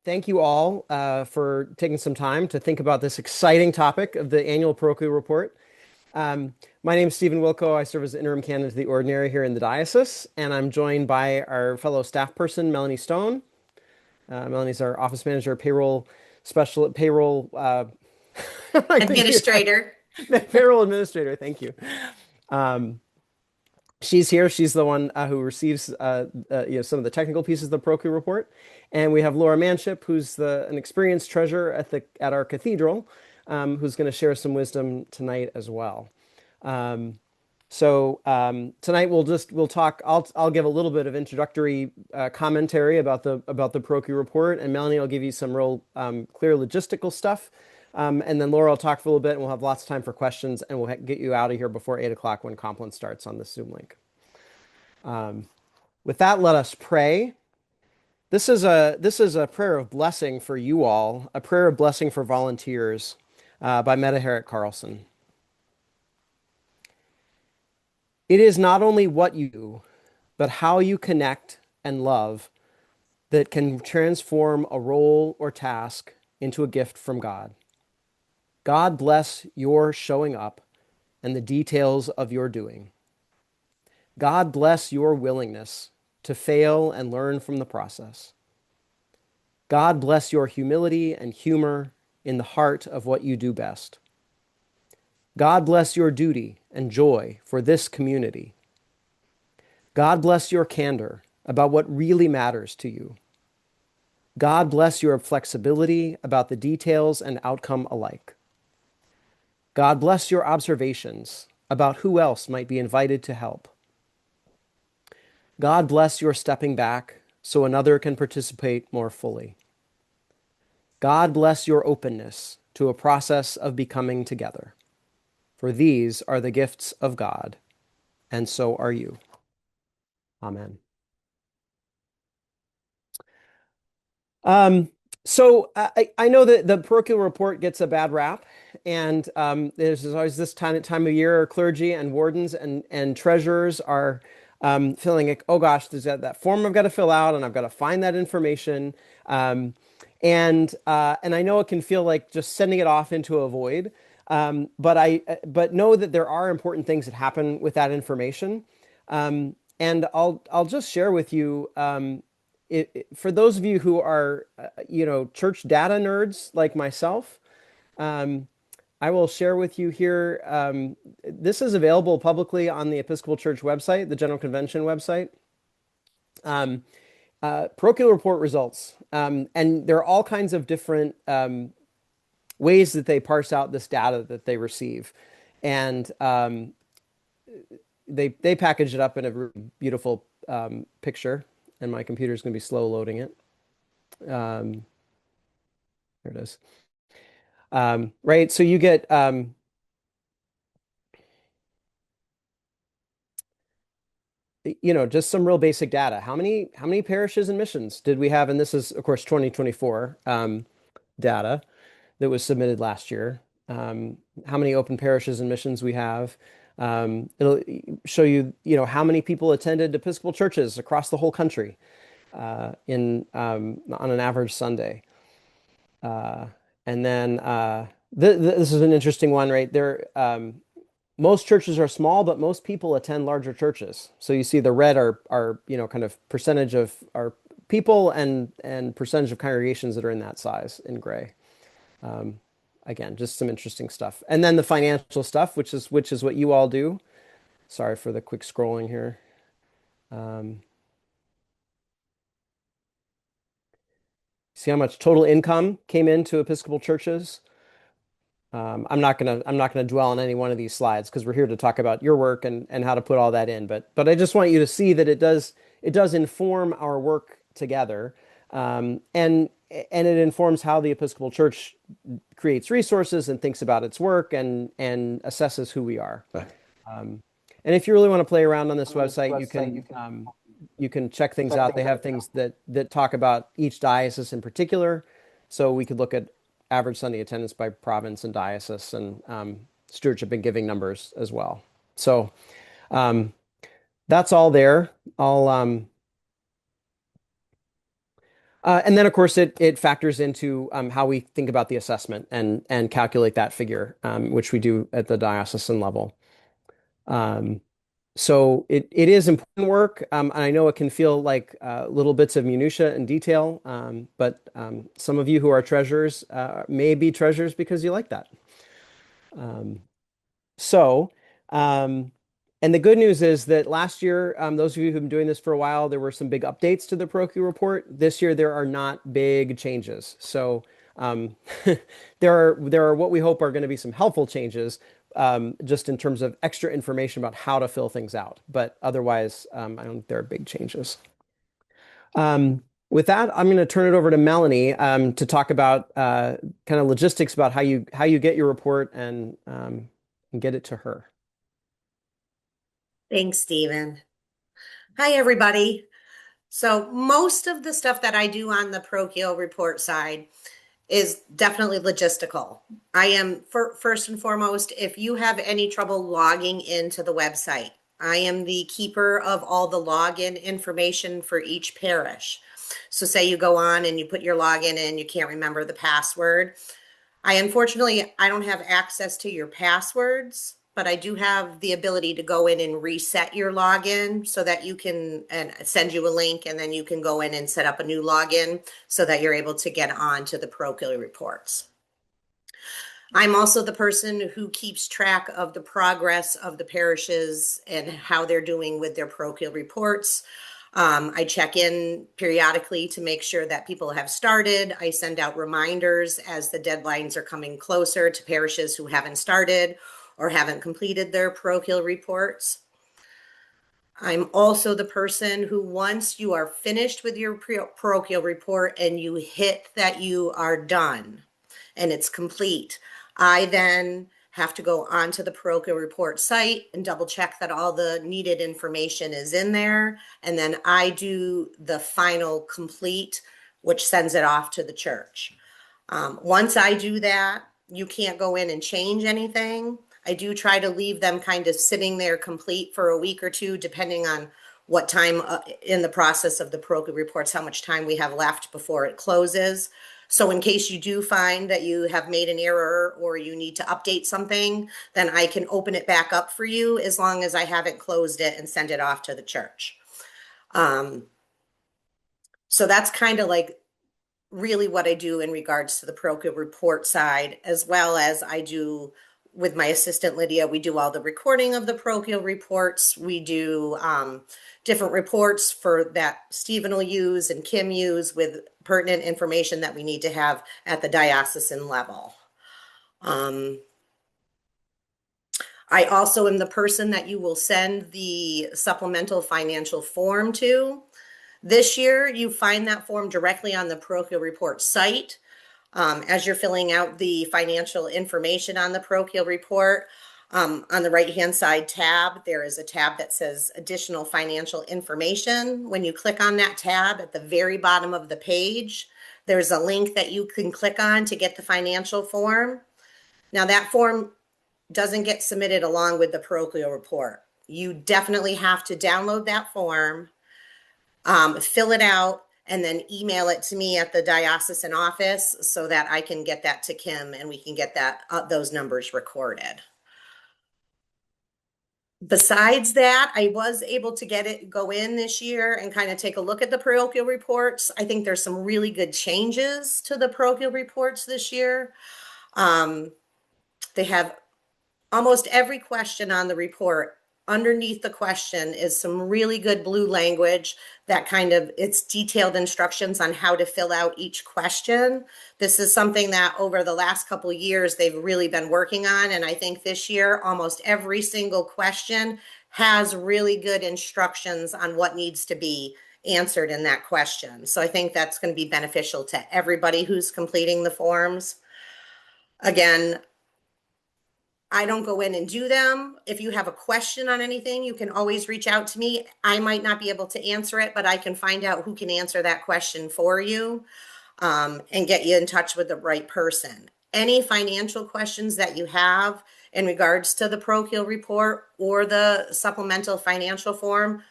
Thank you all for taking some time to think about this exciting topic of the annual Parochial Report. Um, my name is Steven Wilco. I serve as interim canon to the ordinary here in the diocese, and I'm joined by our fellow staff person, Melanie Stone. Melanie's our office manager, payroll special, payroll, I think Administrator. payroll administrator. Thank you. Um, She's here. She's the one who receives some of the technical pieces of the Parochial Report, and we have Laura Manship, who's an experienced treasurer at our cathedral, who's going to share some wisdom tonight as well. Um, Tonight we'll talk. I'll give a little bit of introductory commentary about the Parochial Report, and Melanie will give you some real clear logistical stuff. And then Laura will talk for a little bit, and we'll have lots of time for questions, and we'll get you out of here before 8 o'clock when Compline starts on the Zoom link. With that, let us pray. This is a prayer of blessing for you all, a prayer of blessing for volunteers by Meta Herrick Carlson. It is not only what you do, but how you connect and love that can transform a role or task into a gift from God. God bless your showing up and the details of your doing. God bless your willingness to fail and learn from the process. God bless your humility and humor in the heart of what you do best. God bless your duty and joy for this community. God bless your candor about what really matters to you. God bless your flexibility about the details and outcome alike. God bless your observations about who else might be invited to help. God bless your stepping back so another can participate more fully. God bless your openness to a process of becoming together. For these are the gifts of God, and so are you. Amen. Um, I know that the parochial report gets a bad rap, and there's always this time of year, clergy and wardens and treasurers are feeling like, oh gosh, there's that form I've got to fill out, and I've got to find that information, and I know it can feel like just sending it off into a void, but know that there are important things that happen with that information, and I'll just share with you. For those of you who are, church data nerds like myself, um, I will share with you here. This is available publicly on the Episcopal Church website, the General Convention website. Parochial report results, and there are all kinds of different ways that they parse out this data that they receive, and they package it up in a really beautiful picture, and my computer is going to be slow loading it. There it is. Right, so you get just some real basic data. How many parishes and missions did we have? And this is, of course, 2024 data that was submitted last year. How many open parishes and missions we have. It'll show you, how many people attended Episcopal churches across the whole country on an average Sunday. And then this is an interesting one, right? Most churches are small, but most people attend larger churches. So you see the red are kind of percentage of our people and percentage of congregations that are in that size in gray. Again, just some interesting stuff. And then the financial stuff, which is what you all do. Sorry for the quick scrolling here. See how much total income came into Episcopal churches. I'm not gonna dwell on any one of these slides because we're here to talk about your work and how to put all that in. But I just want you to see that it does inform our work together, and it informs how the Episcopal Church creates resources and thinks about its work and assesses who we are. And if you really want to play around on this website, you can check things out. They have things that talk about each diocese in particular. So we could look at average Sunday attendance by province and diocese, and stewardship and giving numbers as well. So that's all there. And then, of course, it factors into how we think about the assessment and calculate that figure, which we do at the diocesan level. Um, so it is important work, and I know it can feel like little bits of minutia and detail, but some of you who are treasurers may be treasurers because you like that. Um, so, um, and the good news is that last year, those of you who've been doing this for a while, there were some big updates to the parochial report. This year, there are not big changes. So um, there are what we hope are going to be some helpful changes, just in terms of extra information about how to fill things out. But otherwise, I don't think there are big changes. With that, I'm going to turn it over to Melanie to talk about kind of logistics about how you get your report and get it to her. Thanks, Steven. Hi, everybody. So most of the stuff that I do on the parochial report side is definitely logistical. I am, first and foremost, if you have any trouble logging into the website, I am the keeper of all the login information for each parish. So say you go on and you put your login in, you can't remember the password. I don't have access to your passwords, but I do have the ability to go in and reset your login so that you can and send you a link and then you can go in and set up a new login so that you're able to get on to the parochial reports. I'm also the person who keeps track of the progress of the parishes and how they're doing with their parochial reports. I check in periodically to make sure that people have started. I send out reminders as the deadlines are coming closer to parishes who haven't started or haven't completed their parochial reports. I'm also the person who, once you are finished with your parochial report and you hit that you are done and it's complete, I then have to go onto the parochial report site and double check that all the needed information is in there. And then I do the final complete, which sends it off to the church. Once I do that, you can't go in and change anything. I do try to leave them kind of sitting there complete for a week or two, depending on what time in the process of the parochial reports, how much time we have left before it closes. So in case you do find that you have made an error or you need to update something, then I can open it back up for you as long as I haven't closed it and send it off to the church. So that's kind of like really what I do in regards to the parochial report side, as well as I do with my assistant Lydia. We do all the recording of the parochial reports. We do different reports for that Stephen will use and Kim use with pertinent information that we need to have at the diocesan level. I also am the person that you will send the supplemental financial form to. This year, you find that form directly on the parochial report site. As you're filling out the financial information on the parochial report, on the right-hand side tab, there is a tab that says additional financial information. When you click on that tab at the very bottom of the page, there's a link that you can click on to get the financial form. Now that form doesn't get submitted along with the parochial report. You definitely have to download that form, fill it out, and then email it to me at the diocesan office so that I can get that to Kim and we can get that those numbers recorded. Besides that, I was able to go in this year and kind of take a look at the parochial reports. I think there's some really good changes to the parochial reports this year. They have almost every question on the report. Underneath the question is some really good blue language that it's detailed instructions on how to fill out each question. This is something that over the last couple of years they've really been working on, and I think this year almost every single question has really good instructions on what needs to be answered in that question. So I think that's going to be beneficial to everybody who's completing the forms. Again, I don't go in and do them. If you have a question on anything, you can always reach out to me. I might not be able to answer it, but I can find out who can answer that question for you, and get you in touch with the right person. Any financial questions that you have in regards to the parochial report or the supplemental financial form,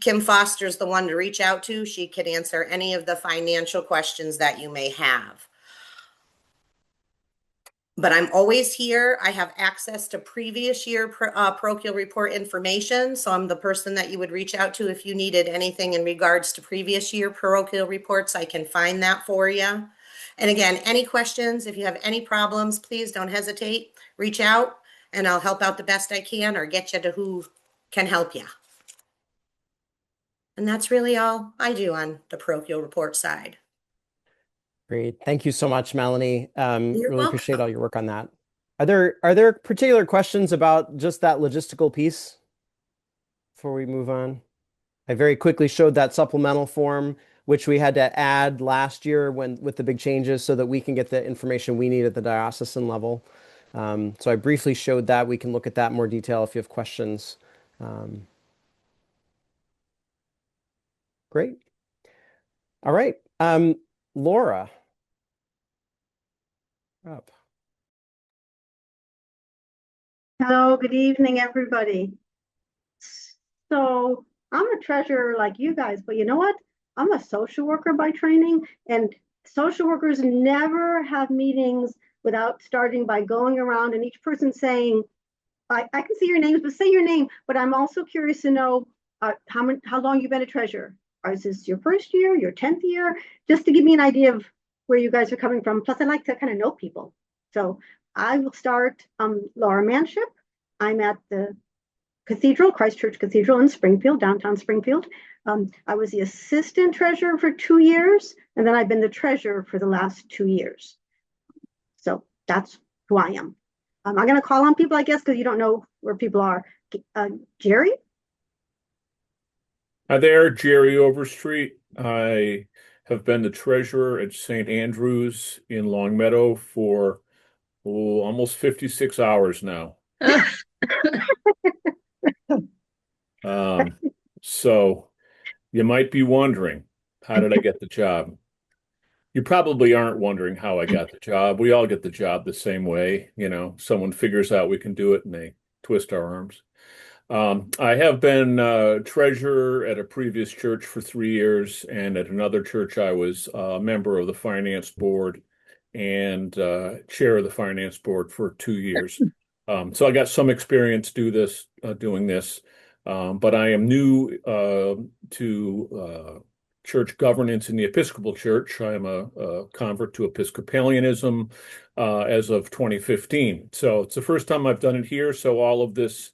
Kim Foster's the one to reach out to. She could answer any of the financial questions that you may have. But I'm always here. I have access to previous year parochial report information. So I'm the person that you would reach out to if you needed anything in regards to previous year parochial reports. I can find that for you. And again, any questions, if you have any problems, please don't hesitate. Reach out and I'll help out the best I can or get you to who can help you. And that's really all I do on the parochial report side. Great. Thank you so much, Melanie. You're Really appreciate all welcome. your work on that. Are there particular questions about just that logistical piece before we move on? I very quickly showed that supplemental form, which we had to add last year with the big changes so that we can get the information we need at the diocesan level. So I briefly showed that. We can look at that in more detail if you have questions. Great. All right. Laura. Up. Hello, good evening, everybody. So I'm a treasurer like you guys, but you know what? I'm a social worker by training, and social workers never have meetings without starting by going around and each person saying, I can see your names, but say your name. But I'm also curious to know how long you've been a treasurer. Or is this your first year, your 10th year? Just to give me an idea of where you guys are coming from. Plus, I like to kind of know people. So I will start. Laura Manship. I'm at the Cathedral, Christ Church Cathedral in Springfield, downtown Springfield. I was the assistant treasurer for 2 years, and then I've been the treasurer for the last 2 years. So that's who I am. I'm going to call on people, I guess, because you don't know where people are. Jerry? Hi there, Jerry Overstreet. I have been the treasurer at St. Andrew's in Longmeadow for almost 56 hours now. So you might be wondering, how did I get the job? You probably aren't wondering how I got the job. We all get the job the same way. Someone figures out we can do it and they twist our arms. I have been treasurer at a previous church for 3 years, and at another church I was a member of the finance board and chair of the finance board for 2 years. So I got some experience doing this, but I am new to church governance in the Episcopal Church. I am a convert to Episcopalianism as of 2015. So it's the first time I've done it here. So all of this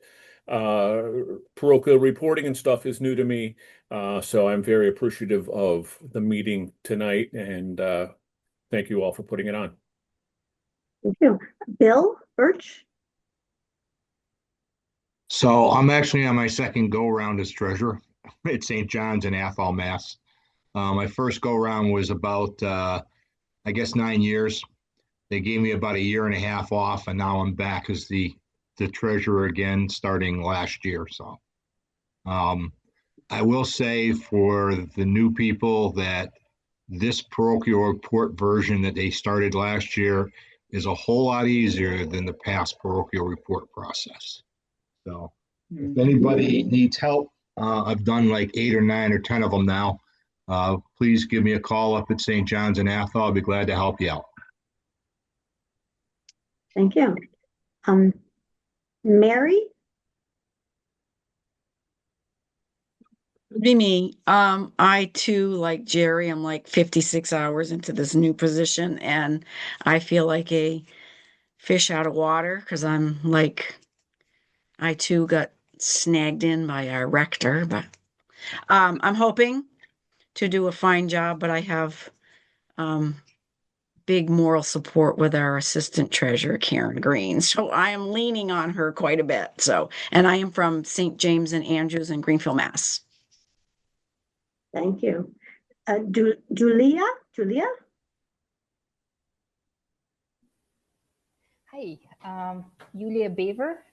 parochial reporting and stuff is new to me. So I'm very appreciative of the meeting tonight, and thank you all for putting it on. Thank you. Bill Birch? So I'm actually on my second go around as treasurer at St. John's in Athol, Mass. My first go around was about, I guess, 9 years. They gave me about a year and a half off, and now I'm back as the treasurer again starting last year. So I will say for the new people that this parochial report version that they started last year is a whole lot easier than the past parochial report process. So if anybody needs help, I've done like 8 or 9 or 10 of them now. Please give me a call up at St. John's in Athol. I'll be glad to help you out. Thank you. Mary? Be me. I too, like Jerry, I'm like 56 hours into this new position, and I feel like a fish out of water because I too got snagged in by our rector, but I'm hoping to do a fine job, but I have big moral support with our assistant treasurer, Karen Green. So I am leaning on her quite a bit. And I am from St. James and Andrews in Greenfield, Mass. Thank you. Julia? Hi, Julia Beaver.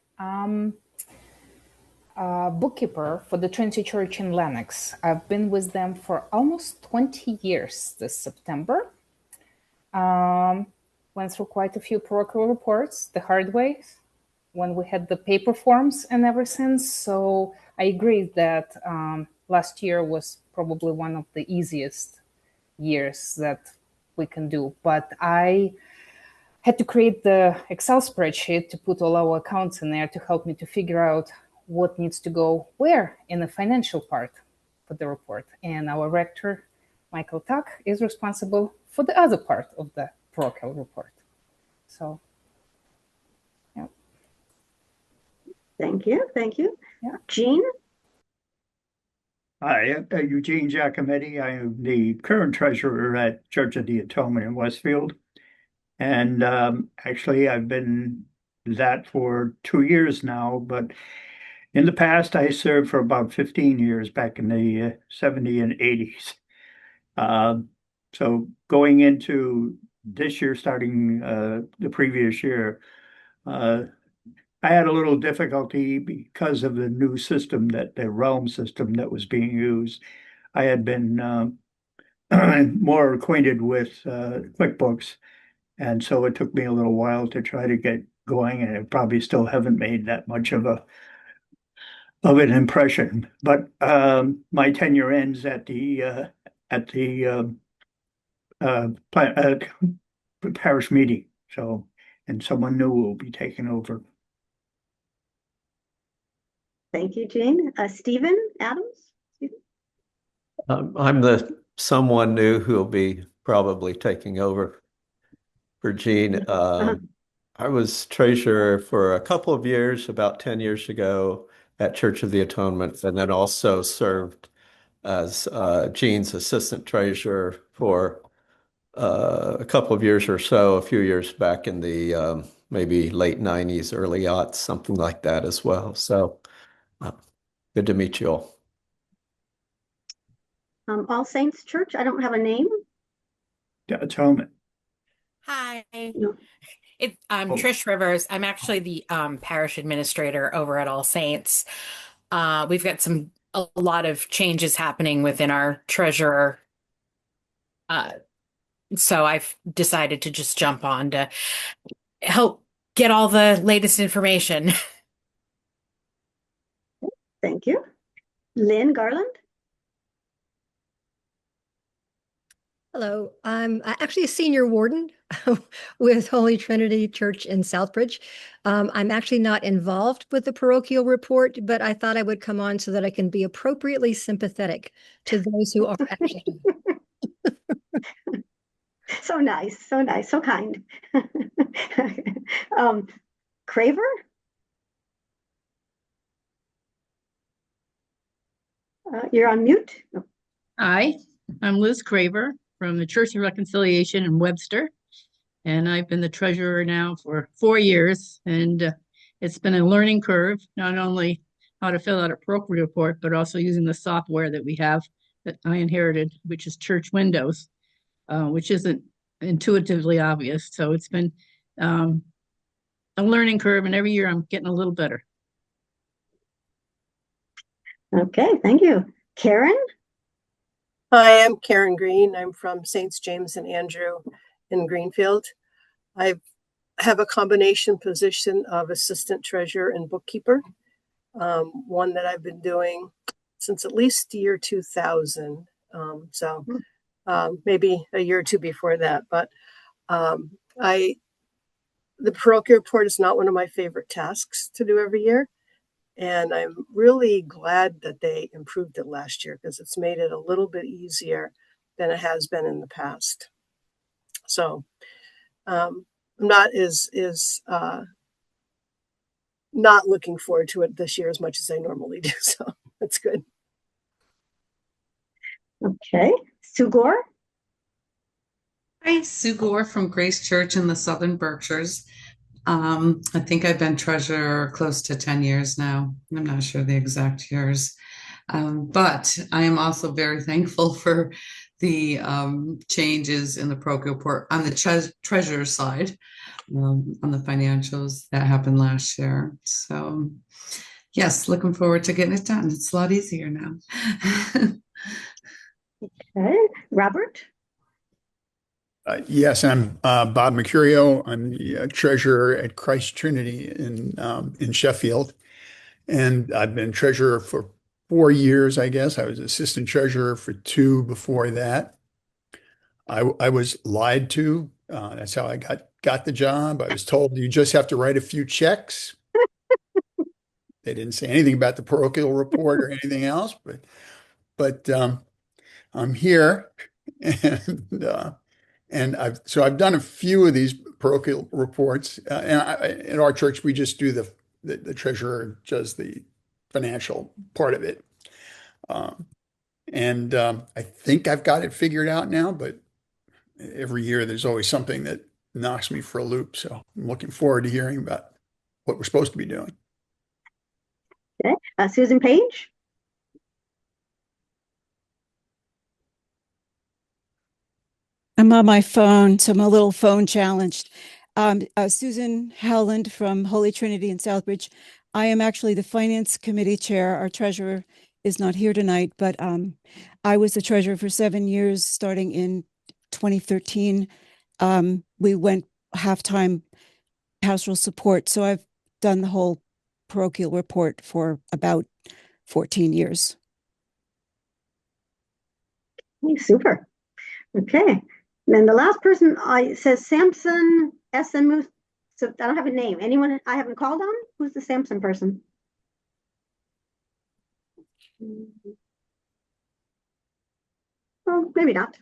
Bookkeeper for the Trinity Church in Lenox. I've been with them for almost 20 years this September. Went through quite a few parochial reports the hard way when we had the paper forms and ever since. So I agree that last year was probably one of the easiest years that we can do. But I had to create the Excel spreadsheet to put all our accounts in there to help me to figure out what needs to go where in the financial part for the report. And our rector, Michael Tuck, is responsible for the other part of the parochial report. So, yeah. Thank you. Thank you. Yeah. Jean? Hi, Eugene Giacometti. I am the current treasurer at Church of the Atonement in Westfield. And actually, I've been that for 2 years now. But in the past, I served for about 15 years back in the 70s and 80s. So going into this year, starting the previous year, I had a little difficulty because of the new system, that the realm system that was being used. I had been more acquainted with QuickBooks, and so it took me a little while to try to get going, and I probably still haven't made that much of an impression. But my tenure ends at the parish meeting, so, and someone new will be taking over. Thank you, Jean. Stephen Adams? Stephen? I'm the someone new who will be probably taking over for Jean. I was treasurer for a couple of years, about 10 years ago at Church of the Atonement, and then also served as Jean's assistant treasurer for a couple of years or so, a few years back in the maybe late 90s, early aughts, something like that as well. So good to meet you all. All Saints Church, I don't have a name. The Atonement. Hi, No. I'm Trish Rivers. I'm actually the parish administrator over at All Saints. We've got a lot of changes happening within our treasurer. So I've decided to just jump on to help get all the latest information. Thank you. Lynn Garland? Hello, I'm actually a senior warden with Holy Trinity Church in Southbridge. I'm actually not involved with the parochial report, but I thought I would come on so that I can be appropriately sympathetic to those who are actually. So nice, so kind. Craver? You're on mute. Oh. Hi, I'm Liz Craver from the Church of Reconciliation in Webster, and I've been the treasurer now for 4 years, and it's been a learning curve, not only how to fill out a parochial report, but also using the software that we have that I inherited, which is Church Windows, which isn't intuitively obvious. So it's been a learning curve, and every year I'm getting a little better. Okay, thank you. Karen? Hi, I'm Karen Green. I'm from Saints James and Andrew in Greenfield. I have a combination position of assistant treasurer and bookkeeper, one that I've been doing since at least the year 2000. Maybe a year or two before that. But the parochial report is not one of my favorite tasks to do every year. And I'm really glad that they improved it last year, because it's made it a little bit easier than it has been in the past. So I'm not not looking forward to it this year as much as I normally do. So that's good. Okay. Sue Gore? Hi, Sue Gore from Grace Church in the Southern Berkshires. I think I've been treasurer close to 10 years now. I'm not sure the exact years. But I am also very thankful for the changes in the parochial report on the treasurer side, on the financials that happened last year. So yes, looking forward to getting it done. It's a lot easier now. Okay. Robert? Yes, I'm Bob Mercurio. I'm the treasurer at Christ Trinity in Sheffield, and I've been treasurer for 4 years, I guess. I was assistant treasurer for 2 before that. I was lied to. That's how I got the job. I was told you just have to write a few checks. They didn't say anything about the parochial report or anything else, but I'm here, and I've done a few of these parochial reports. In our church, we just do the treasurer does the financial part of it, and I think I've got it figured out now. But every year, there's always something that knocks me for a loop. So I'm looking forward to hearing about what we're supposed to be doing. Okay. Susan Page. I'm on my phone, so I'm a little phone challenged. Susan Howland from Holy Trinity in Southbridge. I am actually the Finance Committee Chair. Our treasurer is not here tonight, but I was the treasurer for 7 years, starting in 2013. We went half-time pastoral support, so I've done the whole parochial report for about 14 years. Super. Okay. And then the last person says Samson SMU. So I don't have a name. Anyone I haven't called on? Who's the Samson person? Oh, maybe not.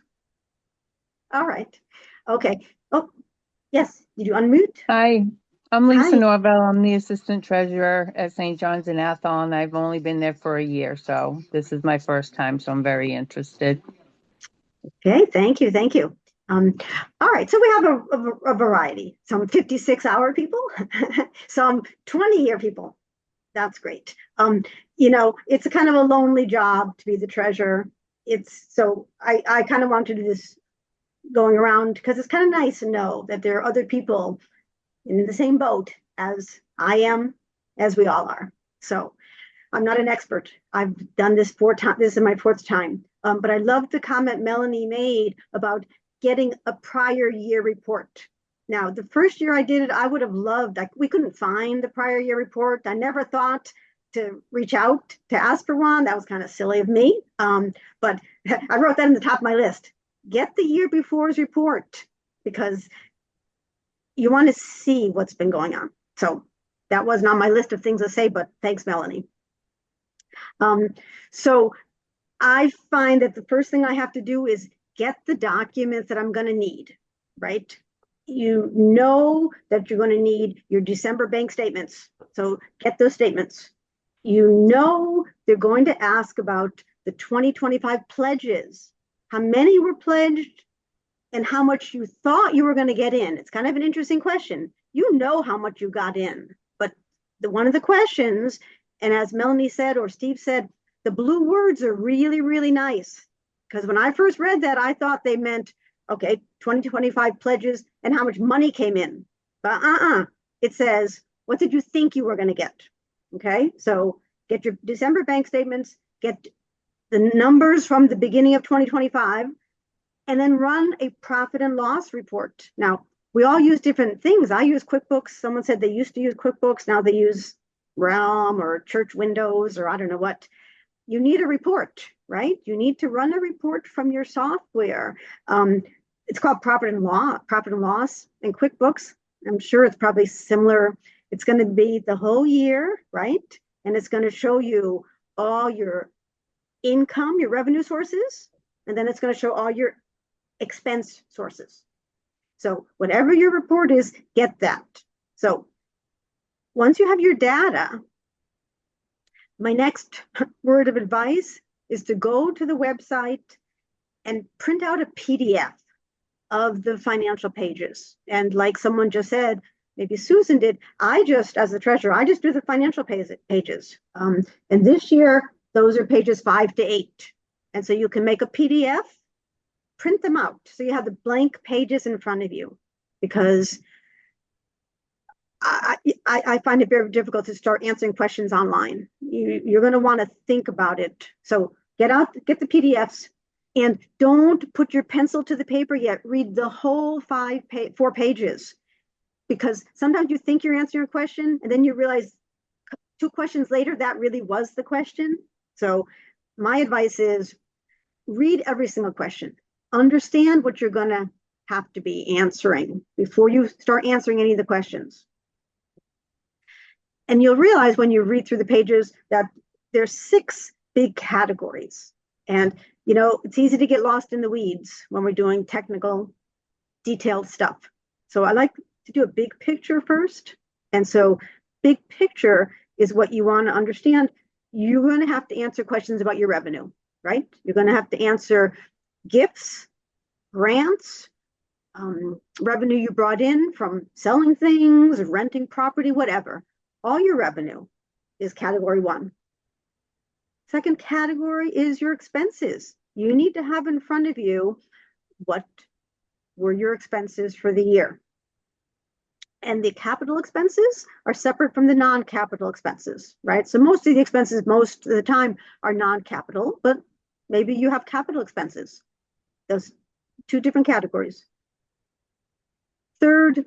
All right. Okay. Oh, yes. Did you unmute? Hi, I'm Lisa Hi. Norvell. I'm the assistant treasurer at St. John's in Athol, and I've only been there for a year, so this is my first time, so I'm very interested. Okay, thank you, thank you. All right, so we have a variety. Some 56-hour people, some 20-year people. That's great. It's a kind of a lonely job to be the treasurer. So I kind of want to do this going around because it's kind of nice to know that there are other people in the same boat as I am, as we all are. So I'm not an expert. I've done this 4 times. This is my 4th time. But I love the comment Melanie made about getting a prior year report. Now, the first year I did it, I would have loved, we couldn't find the prior year report. I never thought to reach out to ask for one. That was kind of silly of me. But I wrote that in the top of my list. Get the year before's report because you want to see what's been going on. So that wasn't on my list of things to say, but thanks, Melanie. So I find that the first thing I have to do is get the documents that I'm going to need, right? You know that you're going to need your December bank statements. So get those statements. You know they're going to ask about the 2025 pledges, how many were pledged and how much you thought you were going to get in. It's kind of an interesting question. You know how much you got in, but one of the questions, and as Melanie said or Steve said, the blue words are really, really nice. Because when I first read that, I thought they meant, okay, 2025 pledges and how much money came in. But it says, what did you think you were going to get? Okay, so get your December bank statements, get the numbers from the beginning of 2025, and then run a profit and loss report. Now, we all use different things. I use QuickBooks. Someone said they used to use QuickBooks. Now they use Realm or Church Windows or I don't know what. You need a report, right? You need to run a report from your software. It's called profit and loss in QuickBooks. I'm sure it's probably similar. It's going to be the whole year, right? And it's going to show you all your income, your revenue sources, and then it's going to show all your expense sources. So whatever your report is, get that. So once you have your data, my next word of advice is to go to the website and print out a PDF of the financial pages. And like someone just said, maybe Susan did, as the treasurer, I just do the financial pages. And this year, those are pages 5 to 8. And so you can make a PDF, print them out. So you have the blank pages in front of you because I find it very difficult to start answering questions online. You're going to want to think about it. So get the PDFs and don't put your pencil to the paper yet. Read the whole 4 pages because sometimes you think you're answering a question and then you realize 2 questions later that really was the question. So my advice is read every single question. Understand what you're going to have to be answering before you start answering any of the questions. And you'll realize when you read through the pages that there's 6 big categories. And, you know, it's easy to get lost in the weeds when we're doing technical, detailed stuff. So I like to do a big picture first. And so big picture is what you want to understand. You're going to have to answer questions about your revenue, right? You're going to have to answer gifts, grants, revenue you brought in from selling things, renting property, whatever. All your revenue is category 1. Second category is your expenses. You need to have in front of you what were your expenses for the year. And the capital expenses are separate from the non-capital expenses, right? So most of the expenses, most of the time, are non-capital, but maybe you have capital expenses. Those 2 different categories. Third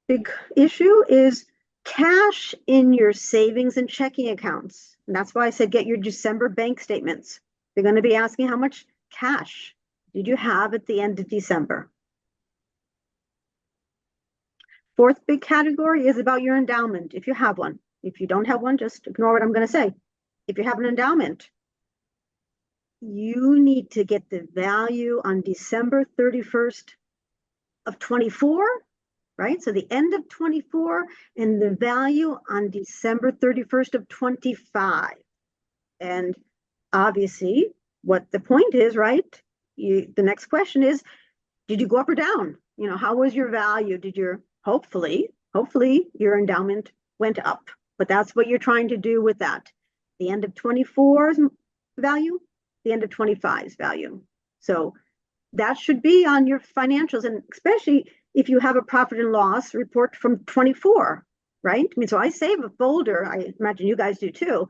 big issue is cash in your savings and checking accounts. And that's why I said get your December bank statements. They're going to be asking how much cash did you have at the end of December. Fourth big category is about your endowment, if you have one. If you don't have one, just ignore what I'm going to say. If you have an endowment, you need to get the value on December 31st of 24, right? So the end of 24 and the value on December 31st of 25. And obviously what the point is, right? The next question is, did you go up or down? You know, how was your value? Did your, hopefully your endowment went up, but that's what you're trying to do with that. The end of 24's value, the end of 25's value. So that should be on your financials, and especially if you have a profit and loss report from 24, right? I mean, so I save a folder, I imagine you guys do too,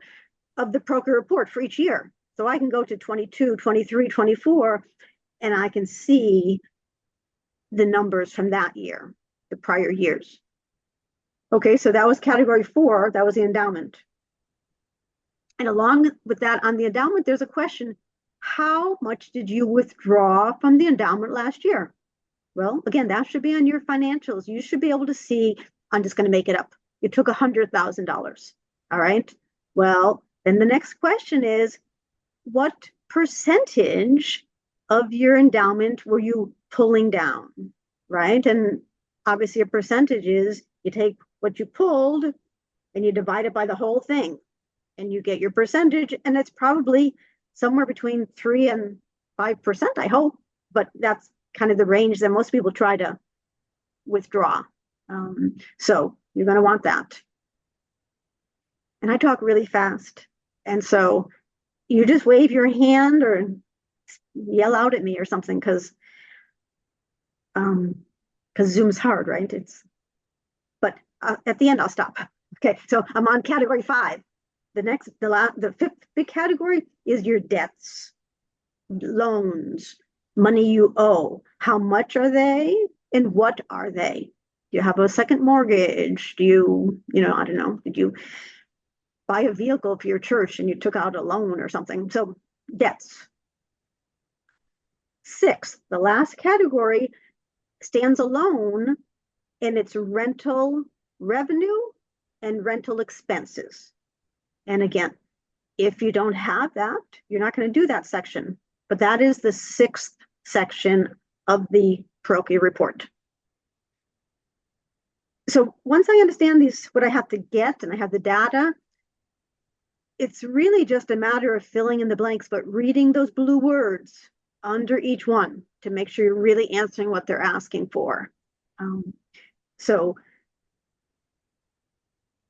of the Parochial Report for each year. So I can go to 22, 23, 24, and I can see the numbers from that year, the prior years. Okay, so that was category 4, that was the endowment. And along with that, on the endowment, there's a question, how much did you withdraw from the endowment last year? Well, again, that should be on your financials. You should be able to see, I'm just going to make it up. You took $100,000. All right. Well, then the next question is, what percentage of your endowment were you pulling down? Right. And obviously a percentage is you take what you pulled and you divide it by the whole thing and you get your percentage. And it's probably somewhere between 3 and 5%, I hope, but that's kind of the range that most people try to withdraw. So you're going to want that. And I talk really fast. And so you just wave your hand or yell out at me or something, because Zoom's hard, right? But at the end, I'll stop. Okay, so I'm on category 5. The 5th big category is your debts, loans, money you owe. How much are they and what are they? Do you have a second mortgage? Do you, I don't know, did you buy a vehicle for your church and you took out a loan or something? So debts. 6th, the last category, stands alone, and it's rental revenue and rental expenses. And again, if you don't have that, you're not going to do that section. But that is the 6th section of the Parochial Report. So once I understand what I have to get and I have the data, it's really just a matter of filling in the blanks, but reading those blue words under each one to make sure you're really answering what they're asking for. So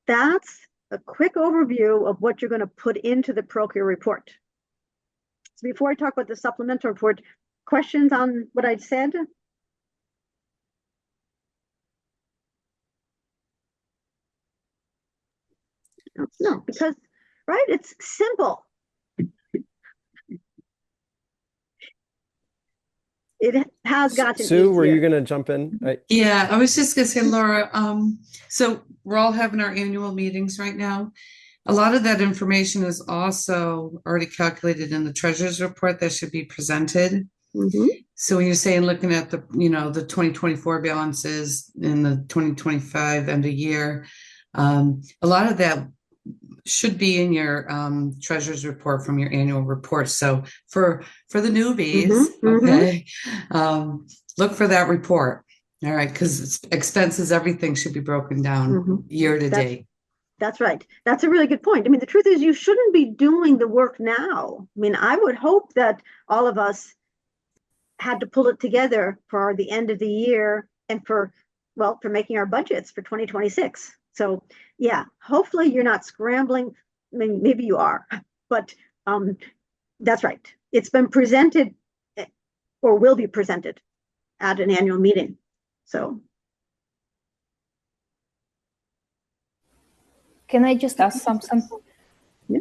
that's a quick overview of what you're going to put into the Parochial Report. So before I talk about the supplemental report, questions on what I said? No, because, right, it's simple. It has gotten Sue, easier. were you going to jump in? Yeah, I was just going to say, Laura, so we're all having our annual meetings right now. A lot of that information is also already calculated in the treasurer's report that should be presented. Mm-hmm. So when you're saying looking at the, you know, the 2024 balances in the 2025 end of year, a lot of that should be in your treasurer's report from your annual report. So for the newbies, okay, look for that report. All right, because expenses, everything should be broken down year to date. That's right. That's a really good point. I mean, the truth is you shouldn't be doing the work now. I mean, I would hope that all of us had to pull it together for the end of the year and for making our budgets for 2026. So yeah, hopefully you're not scrambling. I mean, maybe you are, but that's right. It's been presented or will be presented at an annual meeting. So. Can I just ask something? Yeah.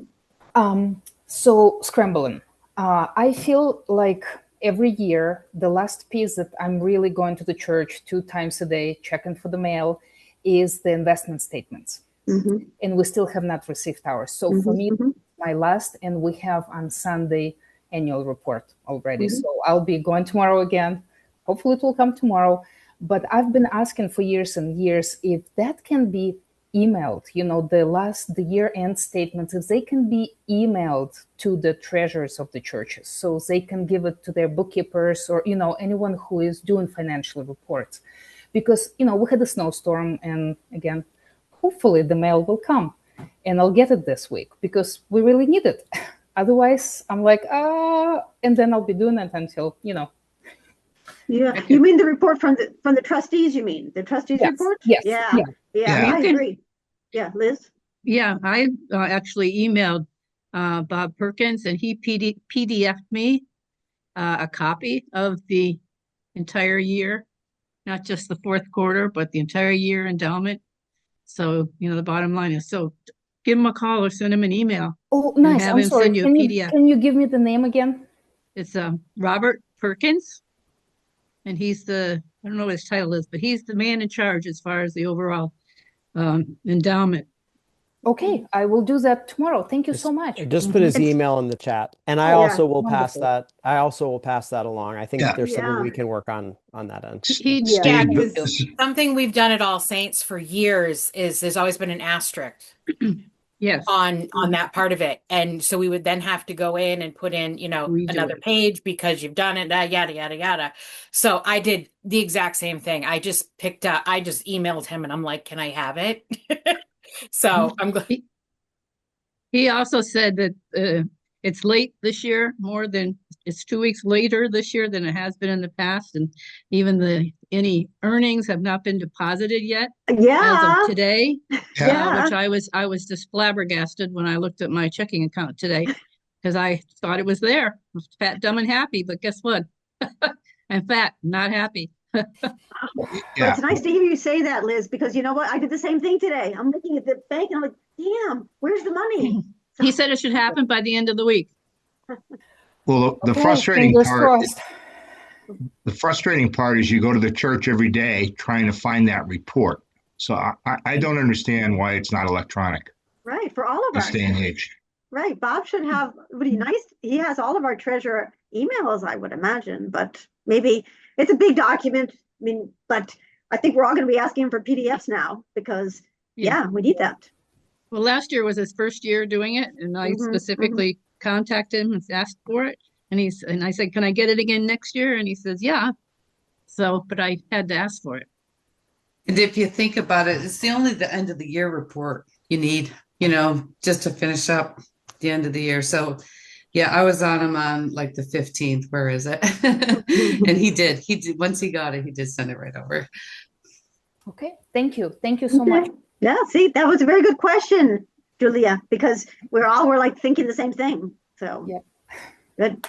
So scrambling. I feel like every year, the last piece that I'm really going to the church 2 times a day, checking for the mail, is the investment statements. And we still have not received ours. So for me, my last, and we have on Sunday annual report already. So I'll be going tomorrow again. Hopefully it will come tomorrow. But I've been asking for years and years if that can be emailed, you know, the year-end statements, if they can be emailed to the treasurers of the churches, so they can give it to their bookkeepers or, you know, anyone who is doing financial reports. Because, you know, we had a snowstorm, and again, hopefully the mail will come and I'll get it this week because we really need it. Otherwise, I'm like, and then I'll be doing it until, you know. Yeah, you mean the report from the trustees? You mean the trustees report? Yes. Yeah. I agree. Yeah, Liz. Yeah, I actually emailed Bob Perkins, and he PDF'd me a copy of the entire year, not just the fourth quarter, but the entire year endowment. So, you know, the bottom line is, so give him a call or send him an email. Oh, nice. Have I'm him sorry. send you a PDF. Can you give me the name again? It's Robert Perkins, and he's I don't know what his title is, but he's the man in charge as far as the overall endowment. Okay, I will do that tomorrow. Thank you so much. Just put his email in the chat, and I also will pass that. I also will pass that along. I think there's something we can work on that end. Something we've done at All Saints for years is there's always been an asterisk. Yes. On that part of it. And so we would then have to go in and put in, you know, another page because you've done it, yada, yada, yada. So I did the exact same thing. I just emailed him and I'm like, can I have it? So I'm glad. He also said that it's late this year, it's 2 weeks later this year than it has been in the past. And even any earnings have not been deposited yet. Yeah. As of today. Yeah. Which I was just flabbergasted when I looked at my checking account today because I thought it was there. I was fat, dumb, and happy. But guess what? I'm fat, not happy. Well, it's nice to hear you say that, Liz, because you know what? I did the same thing today. I'm looking at the bank and I'm like, damn, where's the money? He said it should happen by the end of the week. Well, the frustrating part. The frustrating part is you go to the church every day trying to find that report. So I don't understand why it's not electronic. Right, for all of us. This day and age. Right, Bob should have. Would be nice. He has all of our treasurer emails, I would imagine, but maybe it's a big document. I mean, but I think we're all going to be asking him for PDFs now because we need that. Well, last year was his first year doing it, and I specifically contacted him and asked for it. And I said, can I get it again next year? And he says, yeah. So, but I had to ask for it. And if you think about it, it's the end of the year report you need, you know, just to finish up the end of the year. So yeah, I was on him on like the 15th. Where is it? And he did. Once he got it, he did send it right over. Okay. Thank you. Thank you so much. Yeah. See, that was a very good question, Julia, because we're like thinking the same thing. So yeah. Good.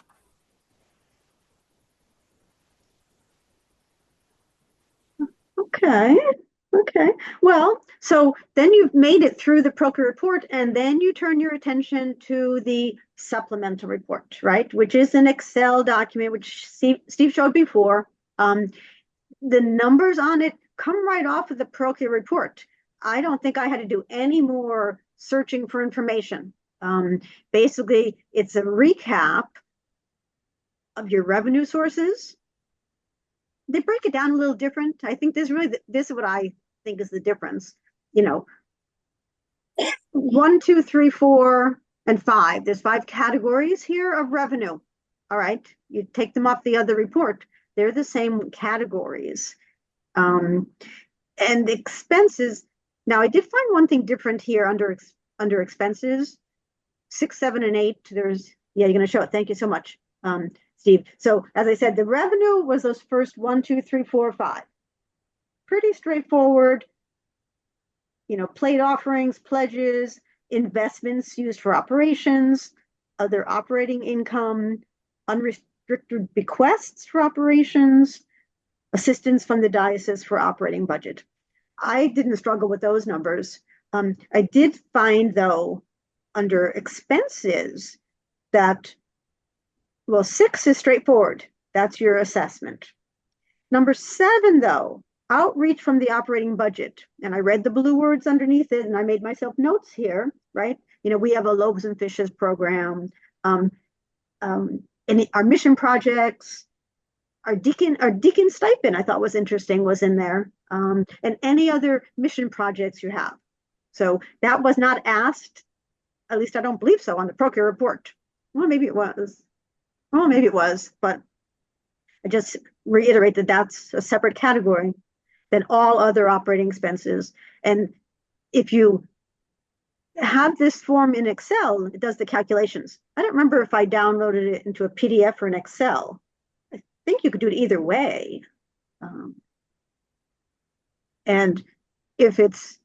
Okay. Well, so then you've made it through the Parochial Report, and then you turn your attention to the supplemental report, right? Which is an Excel document, which Steve showed before. The numbers on it come right off of the Parochial Report. I don't think I had to do any more searching for information. Basically, it's a recap of your revenue sources. They break it down a little different. I think this is what I think is the difference. 1, 2, 3, 4, and 5. There's 5 categories here of revenue. All right, you take them off the other report. They're the same categories. And expenses. Now, I did find one thing different here under expenses. 6, 7, and 8. You're going to show it. Thank you so much, Steve. So as I said, the revenue was those first 1, 2, 3, 4, 5. Pretty straightforward. Plate offerings, pledges, investments used for operations, other operating income, unrestricted bequests for operations, assistance from the diocese for operating budget. I didn't struggle with those numbers. I did find, though, under expenses that, 6 is straightforward. That's your assessment. Number 7, though, outreach from the operating budget. And I read the blue words underneath it, and I made myself notes here, right? We have a loaves and fishes program, and our mission projects, our deacon stipend, I thought was interesting, was in there, and any other mission projects you have. So that was not asked, at least I don't believe so, on the Parochial Report. Well, maybe it was. But I just reiterate that that's a separate category than all other operating expenses. And if you have this form in Excel, it does the calculations. I don't remember if I downloaded it into a PDF or an Excel. I think you could do it either way. And if it's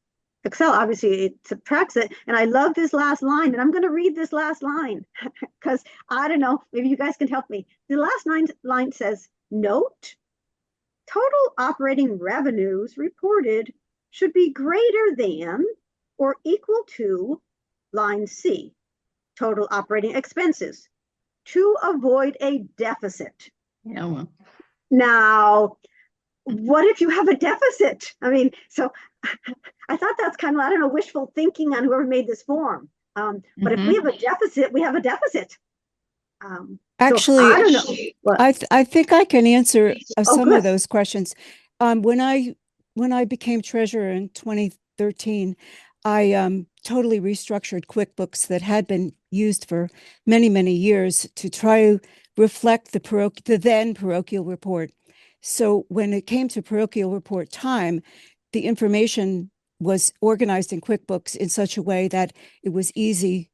Excel, obviously it subtracts it. And I love this last line, and I'm going to read this last line because I don't know, maybe you guys can help me. The last line says, note, total operating revenues reported should be greater than or equal to line C, total operating expenses, to avoid a deficit. Yeah. Well. Now, what if you have a deficit? I mean, so I thought that's kind of, I don't know, wishful thinking on whoever made this form. But if we have a deficit, we have a deficit. Actually, so I don't know. I think I can answer some good. of those questions. When I became treasurer in 2013, I totally restructured QuickBooks that had been used for many, many years to try to reflect the then parochial report. So when it came to parochial report time, the information was organized in QuickBooks in such a way that it was easier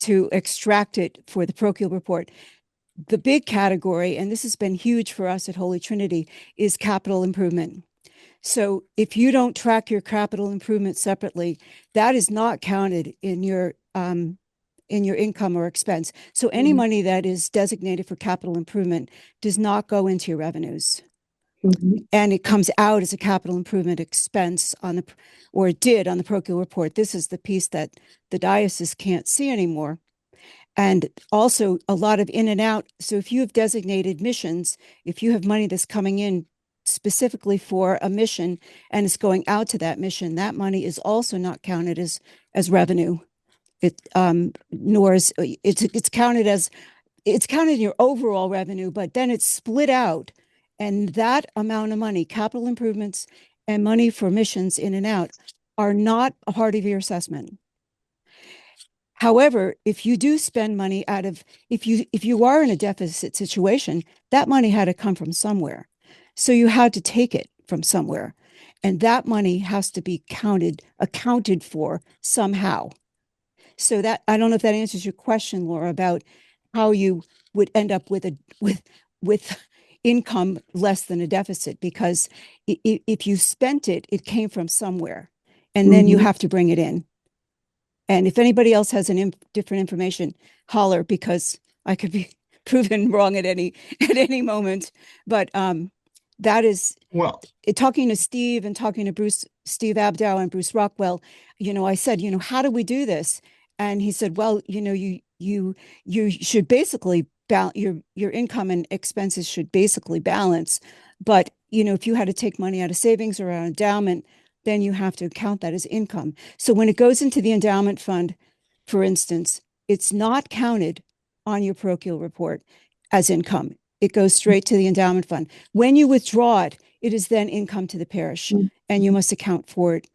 to extract it for the parochial report. The big category, and this has been huge for us at Holy Trinity, is capital improvement. So if you don't track your capital improvement separately, that is not counted in your income or expense. So any money that is designated for capital improvement does not go into your revenues. And it comes out as a capital improvement expense or it did on the parochial report. This is the piece that the diocese can't see anymore. And also a lot of in and out. So if you have designated missions, if you have money that's coming in specifically for a mission and it's going out to that mission, that money is also not counted as revenue. It's counted in your overall revenue, but then it's split out. And that amount of money, capital improvements and money for missions in and out, are not a part of your assessment. However, if you do spend money if you are in a deficit situation, that money had to come from somewhere. So you had to take it from somewhere. And that money has to be accounted for somehow. So that, I don't know if that answers your question, Laura, about how you would end up with income less than a deficit, because if you spent it, it came from somewhere, and then you have to bring it in. And if anybody else has different information, holler, because I could be proven wrong at any moment. But that is, talking to Steve and talking to Steve Abdow and Bruce Rockwell, I said, how do we do this? And he said, well, you should basically your income and expenses should basically balance. But, if you had to take money out of savings or out of endowment, then you have to count that as income. So when it goes into the endowment fund, for instance, it's not counted on your parochial report as income. It goes straight to the endowment fund. When you withdraw it, it is then income to the parish, and you must account for it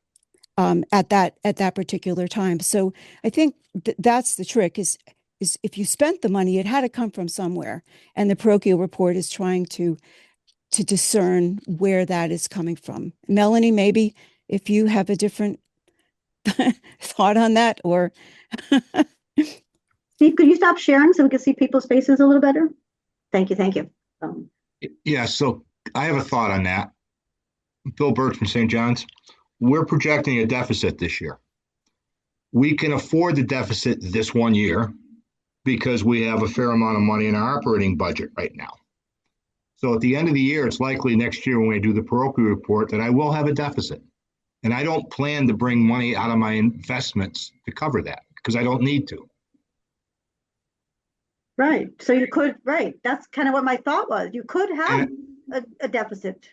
at that particular time. So I think that's the trick is if you spent the money, it had to come from somewhere, and the parochial report is trying to discern where that is coming from. Melanie, maybe if you have a different thought on that, or Steve, could you stop sharing so we can see people's faces a little better? Thank you. Thank you. Yeah, so I have a thought on that. Bill Birch from St. John's. We're projecting a deficit this year. We can afford the deficit this one year because we have a fair amount of money in our operating budget right now. So at the end of the year, it's likely next year when we do the parochial report that I will have a deficit. And I don't plan to bring money out of my investments to cover that because I don't need to. Right. So you could, right. That's kind of what my thought was. You could have a deficit.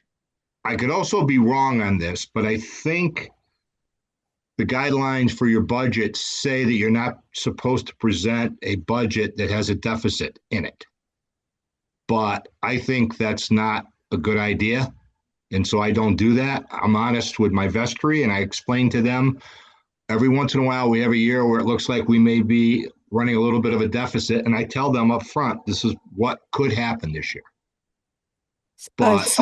I could also be wrong on this, but I think the guidelines for your budget say that you're not supposed to present a budget that has a deficit in it. But I think that's not a good idea. And so I don't do that. I'm honest with my vestry, and I explain to them every once in a while we have a year where it looks like we may be running a little bit of a deficit. And I tell them up front, this is what could happen this year. But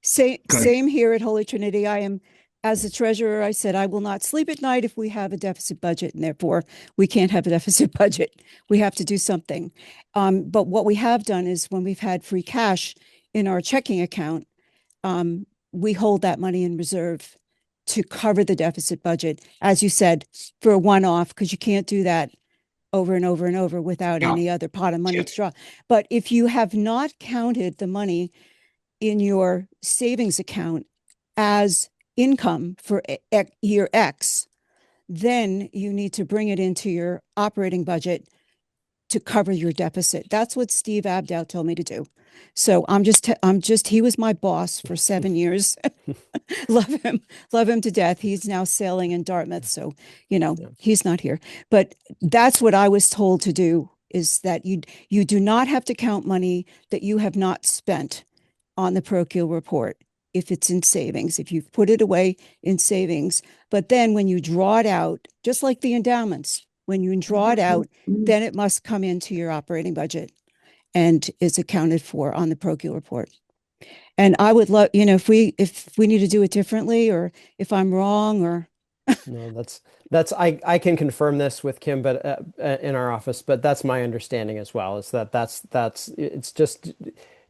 same here at Holy Trinity. I am, as the treasurer, I said, I will not sleep at night if we have a deficit budget, and therefore we can't have a deficit budget. We have to do something. But what we have done is when we've had free cash in our checking account, we hold that money in reserve to cover the deficit budget, as you said, for a one-off, because you can't do that over and over and over without any other pot of money to draw. But if you have not counted the money in your savings account as income for year X, then you need to bring it into your operating budget to cover your deficit. That's what Steve Abdow told me to do. So he was my boss for 7 years. love him to death. He's now sailing in Dartmouth. So, he's not here, but that's what I was told to do, is that you do not have to count money that you have not spent on the parochial report if it's in savings, if you've put it away in savings. But then when you draw it out, just like the endowments, when you draw it out, then it must come into your operating budget and is accounted for on the parochial report. And I would love, if we need to do it differently, or if I'm wrong, or no, I can confirm this with Kim, but in our office, but that's my understanding as well, is that's it's just,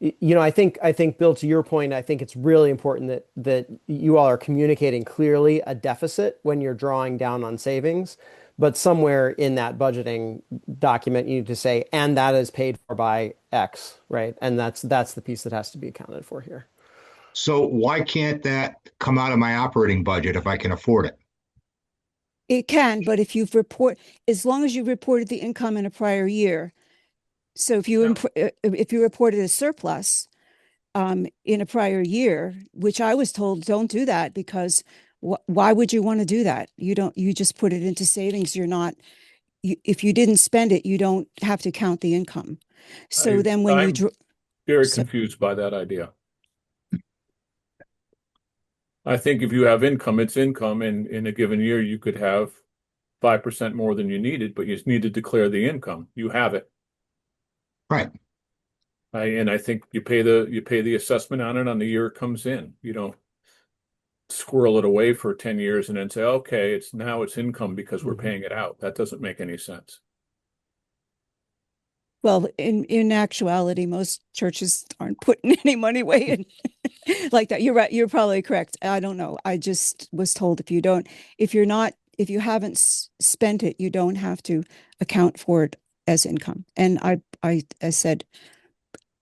I think Bill, to your point, I think it's really important that you all are communicating clearly a deficit when you're drawing down on savings, but somewhere in that budgeting document, you need to say, and that is paid for by X, right? And that's the piece that has to be accounted for here. So why can't that come out of my operating budget if I can afford it? It can, but if as long as you reported the income in a prior year. So if you reported a surplus in a prior year, which I was told, don't do that, because why would you want to do that? You just put it into savings. If you didn't spend it, you don't have to count the income. So I'm very confused by that idea. I think if you have income, it's income, and in a given year, you could have 5% more than you needed, but you just need to declare the income. You have it. Right. And I think you pay the assessment on it on the year it comes in. You don't squirrel it away for 10 years and then say, okay, it's income because we're paying it out. That doesn't make any sense. Well, in actuality, most churches aren't putting any money away in like that. You're right. You're probably correct. I don't know. I just was told if you haven't spent it, you don't have to account for it as income. And I said,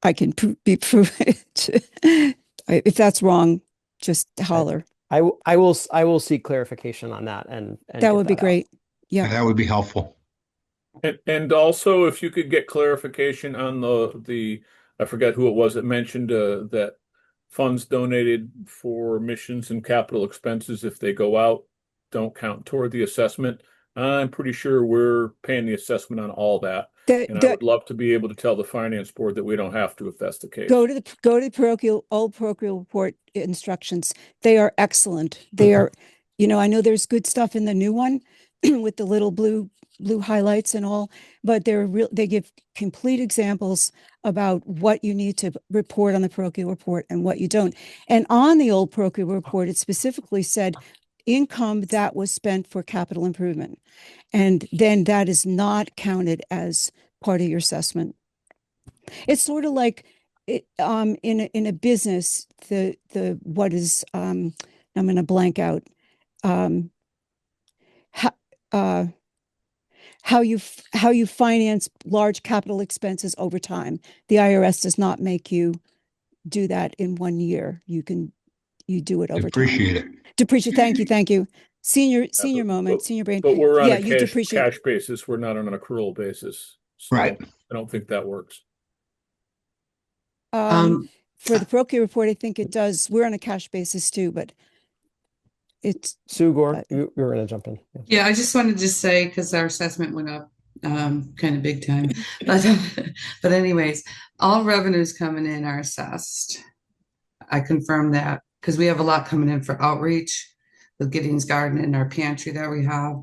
I can be proven. If that's wrong, just holler. I will seek clarification on that, and that would be great. Yeah, that would be helpful. And also, if you could get clarification on the I forget who it was that mentioned that funds donated for missions and capital expenses, if they go out, don't count toward the assessment. I'm pretty sure we're paying the assessment on all that. And I would love to be able to tell the finance board that we don't have to if that's the case. Go to the old parochial report instructions. They are excellent. They are, I know there's good stuff in the new one with the little blue highlights and all, but they give complete examples about what you need to report on the parochial report and what you don't. And on the old parochial report, it specifically said income that was spent for capital improvement. And then that is not counted as part of your assessment. It's sort of like in a business, what is I'm going to blank out how you finance large capital expenses over time. The IRS does not make you do that in 1 year. You do it over time. Appreciate it. Depreciate. Thank you. Senior moment, senior brain. But we're on Yeah, a you depreciate. cash basis. We're not on an accrual basis. So Right. I don't think that works. For the parochial report, I think it does. We're on a cash basis too, but it's Sugor, you were going to jump in. Yeah, I just wanted to say, because our assessment went up kind of big time. But anyways, all revenues coming in are assessed. I confirm that because we have a lot coming in for outreach with Gideon's Garden and our pantry that we have.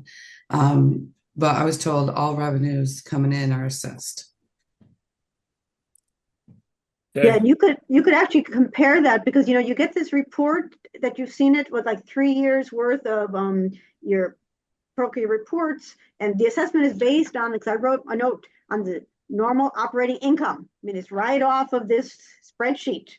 But I was told all revenues coming in are assessed. Yeah, and you could actually compare that because you get this report that you've seen it with like 3 years worth of your parochial reports, and the assessment is based on, because I wrote a note on the normal operating income. I mean, it's right off of this spreadsheet.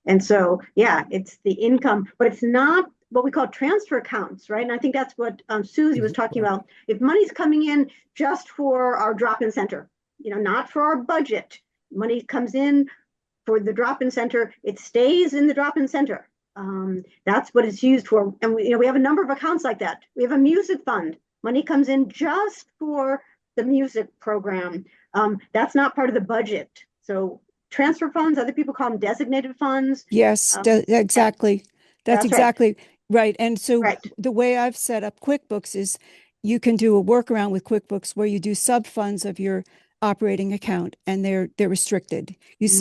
And so, yeah, it's the income, but it's not what we call transfer accounts, right? And I think that's what Susie was talking about. If money's coming in just for our drop-in center, not for our budget, money comes in for the drop-in center, it stays in the drop-in center. That's what it's used for. And we have a number of accounts like that. We have a music fund. Money comes in just for the music program. That's not part of the budget. So transfer funds, other people call them designated funds. Yes, exactly. That's exactly right. And so the way I've set up QuickBooks is you can do a workaround with QuickBooks where you do sub funds of your operating account and they're restricted.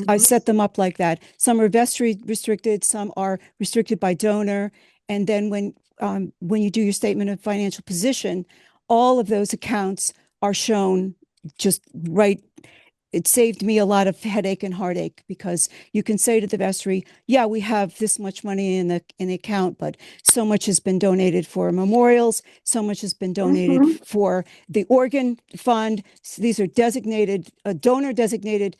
I set them up like that. Some are vestry restricted, some are restricted by donor. And then when you do your statement of financial position, all of those accounts are shown just right. It saved me a lot of headache and heartache because you can say to the vestry, yeah, we have this much money in the account, but so much has been donated for memorials, so much has been donated for the organ fund. So these are designated, donor designated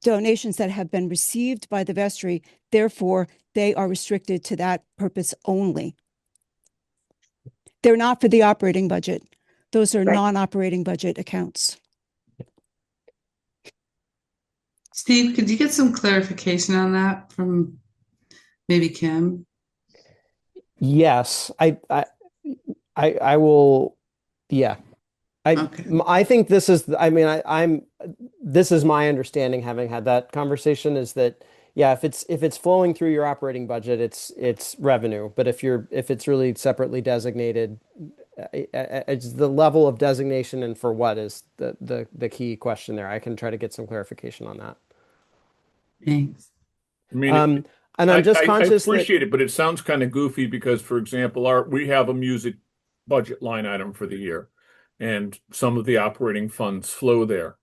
donations that have been received by the vestry. Therefore, they are restricted to that purpose only. They're not for the operating budget. Those are non-operating budget accounts. Steve, could you get some clarification on that from maybe Kim? Yes, I will. Yeah, I think this is. I mean, this is my understanding, having had that conversation, is that yeah, if it's flowing through your operating budget, it's revenue. But if it's really separately designated, it's the level of designation and for what is the key question there. I can try to get some clarification on that. Thanks. I mean, and I'm just conscious. I appreciate it, but it sounds kind of goofy because, for example, we have a music budget line item for the year, and some of the operating funds flow there.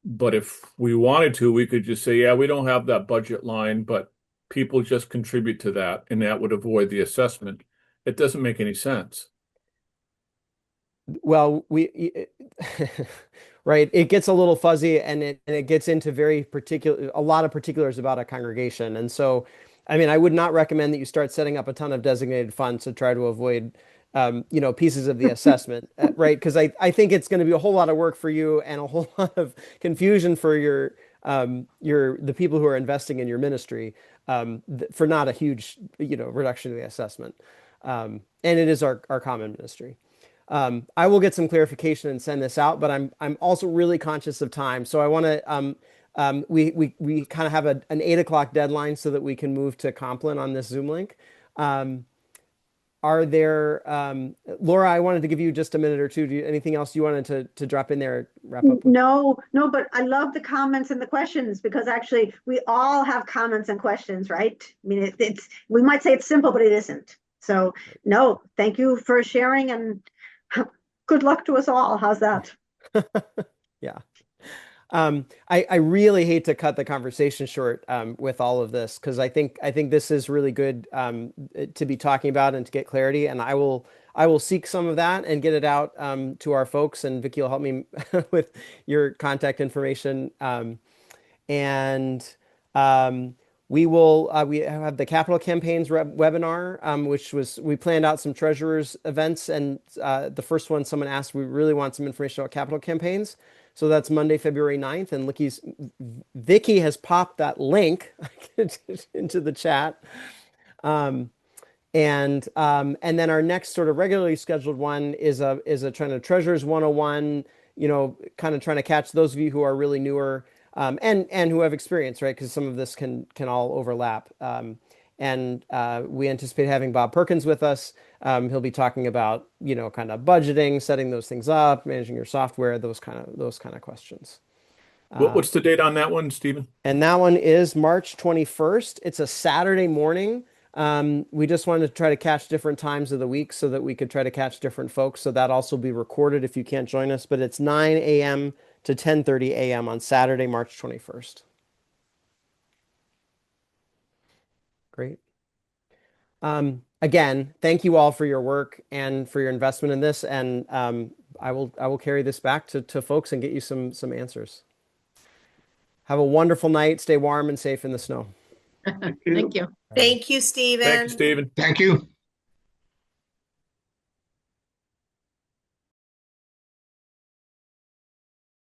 But if we wanted to, we could just say, yeah, we don't have that budget line, but people just contribute to that, and that would avoid the assessment. It doesn't make any sense. Well, right, it gets a little fuzzy and it gets into a lot of particulars about a congregation. And so, I mean, I would not recommend that you start setting up a ton of designated funds to try to avoid, pieces of the assessment, right? Because I think it's going to be a whole lot of work for you and a whole lot of confusion for the people who are investing in your ministry, for not a huge, reduction in the assessment. And it is our common ministry. I will get some clarification and send this out, but I'm also really conscious of time. So I want to we kind of have an 8 o'clock deadline so that we can move to Compline on this Zoom link. Are there, Laura, I wanted to give you just a minute or two. Anything else you wanted to drop in there, wrap up with? No, but I love the comments and the questions, because actually we all have comments and questions, right? I mean, we might say it's simple, but it isn't. So no, thank you for sharing, and good luck to us all. How's that? Yeah. I really hate to cut the conversation short with all of this, because I think this is really good to be talking about and to get clarity. And I will seek some of that and get it out to our folks. And Vicki will help me with your contact information. We have the capital campaigns webinar, which we planned out some treasurers events, and the first one someone asked, we really want some information about capital campaigns. So that's Monday, February 9th, and Vicki has popped that link into the chat. And then our next sort of regularly scheduled one is a kind of Treasurers 101, kind of trying to catch those of you who are really newer, and who have experience, right? Because some of this can all overlap. We anticipate having Bob Perkins with us. He'll be talking about, kind of budgeting, setting those things up, managing your software, those kind of questions. What's the date on that one, Stephen? And that one is March 21st. It's a Saturday morning. We just wanted to try to catch different times of the week so that we could try to catch different folks. So that also be recorded if you can't join us, but it's 9 a.m. to 10:30 a.m. on Saturday, March 21st. Great. Again, thank you all for your work and for your investment in this. And I will carry this back to folks and get you some answers. Have a wonderful night. Stay warm and safe in the snow. Thank you. Thank you, Stephen. Thank you, Stephen. Thank you.